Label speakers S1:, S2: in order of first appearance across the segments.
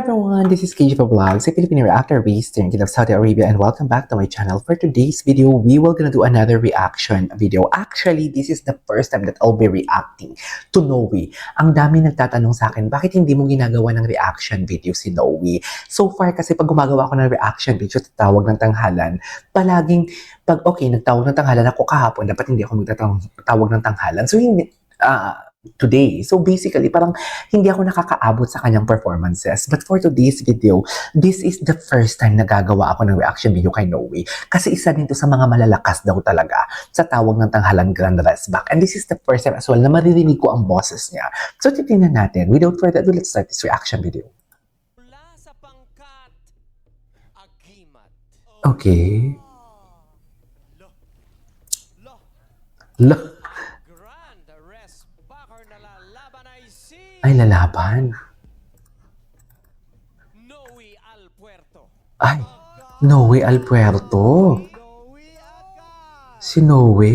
S1: everyone, this is KG Vlogs, a Filipino reactor based in Kingdom of Saudi Arabia, and welcome back to my channel. For today's video, we will gonna do another reaction video. Actually, this is the first time that I'll be reacting to Noe. Ang dami nagtatanong sa akin, bakit hindi mo ginagawa ng reaction video si Noe? So far, kasi pag gumagawa ako ng reaction video sa tawag ng tanghalan, palaging, pag okay, nagtawag ng tanghalan ako kahapon, dapat hindi ako magtatawag ng tanghalan. So, hindi, today. So basically, parang hindi ako nakakaabot sa kanyang performances. But for today's video, this is the first time na gagawa ako ng reaction video kay Noe. Kasi isa din to sa mga malalakas daw talaga sa tawag ng tanghalan Grand Rest Back. And this is the first time as well na maririnig ko ang boses niya. So titingnan natin. Without further ado, let's start this reaction video.
S2: Mula sa pangkat, agimat.
S1: Okay.
S2: Lo,
S1: Lo.
S2: Grand Rest Backer na lalaban ay si
S1: Ay, lalaban.
S2: Noe Alpuerto.
S1: Ay, Noe Alpuerto.
S2: Noe agad.
S1: Si Noe.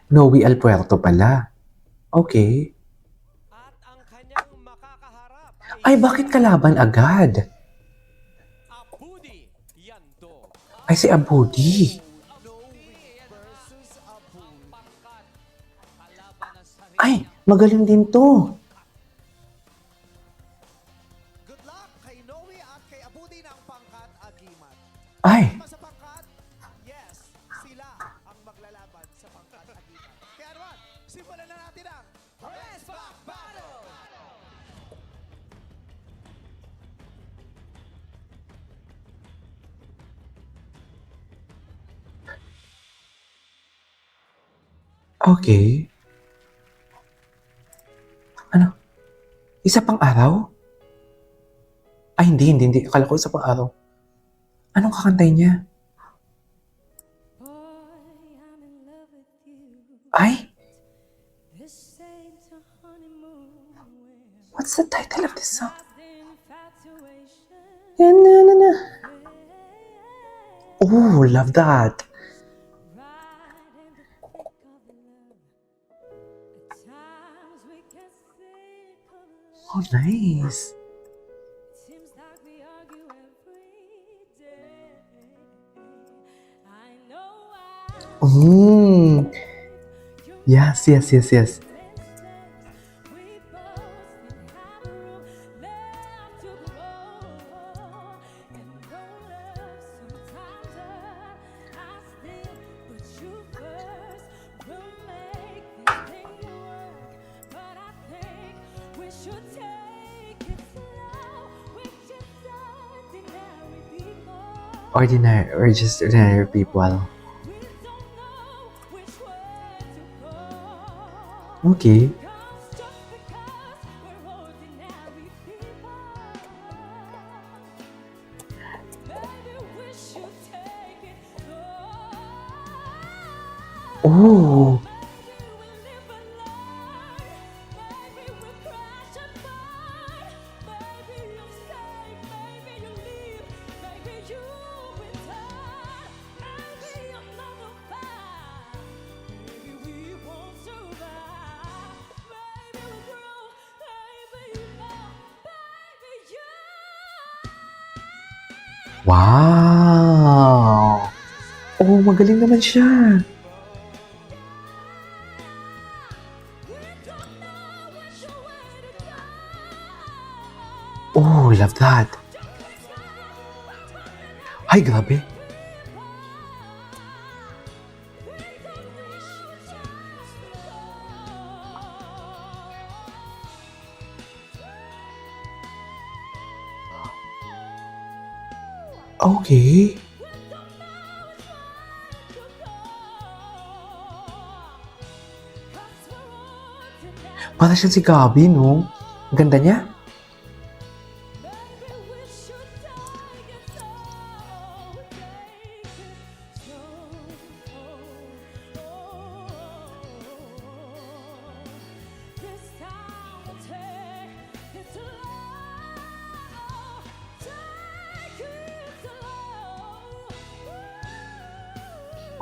S1: Noe Alpuerto pala. Okay.
S2: At ang kanyang makakaharap
S1: Ay, bakit kalaban agad?
S2: Abudi Yando.
S1: Ay, si Abudi.
S2: Versus Abudi. Pangkat, kalaban ng sarili.
S1: Ay, magaling din to.
S3: Good luck kay Noe at kay Abudi ng pangkat Agimat.
S1: Ay,
S3: Sa pangkat, yes, sila ang maglalaban sa pangkat Agimat. Kaya naman, simulan na natin ang Rest Back Battle!
S1: okay. Ano? Isa pang araw? Ay, hindi. Akala ko isa pang araw. Anong kakantay niya? Ay, what's the title of this song? Na. Oh, love that. Oh, nice. Mm. Yes. Ordinary or just ordinary people. Okay. Oh. Wow! Oh, magaling naman siya. Oh, love that. Ay, grabe. Okay. Para siyang si Gabi, no? Ang ganda niya.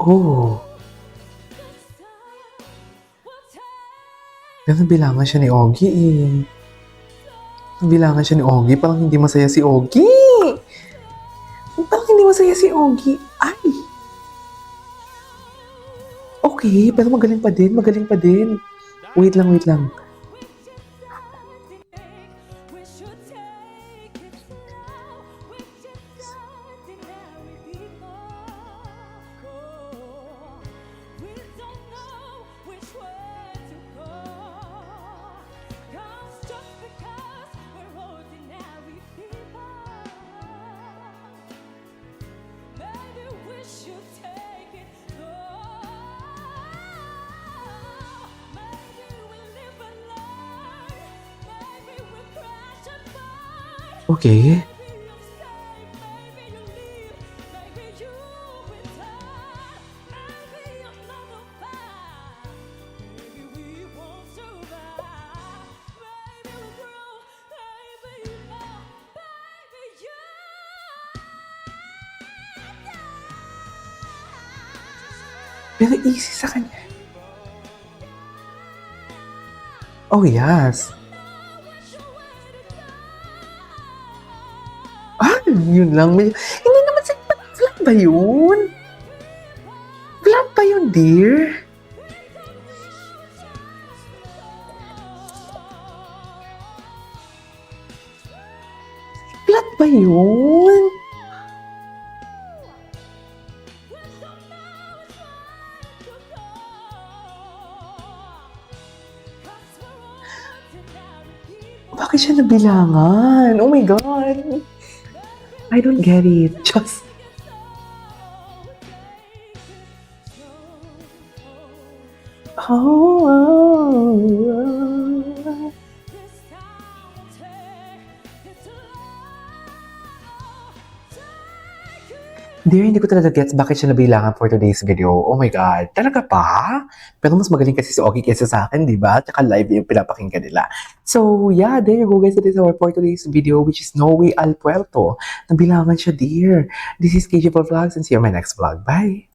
S1: Oh. Ganun bilangan siya ni Ogie eh. Bilangan siya ni Ogie. Parang hindi masaya si Ogie. Parang hindi masaya si Ogie. Ay! Okay, pero magaling pa din. Magaling pa din. Wait lang, wait lang. Okay. Pero easy sa kanya. Oh, yes. Ah, yun lang. Hindi naman sa vlog ba yun? Vlog ba yun, dear? Vlog ba yun? Bakit siya nabilangan? Oh my God. I don't get it. Just... Oh. Dear, hindi ko talaga gets bakit siya nabilangan for today's video. Oh my God. Talaga pa? Pero mas magaling kasi si Ogie kesa sa akin, di ba? Tsaka live yung pinapakinggan nila. So, yeah, there you go guys. That is our for today's video, which is Noe Alpuerto. Nabilangan siya, dear. This is KJ Vlogs and see you in my next vlog. Bye!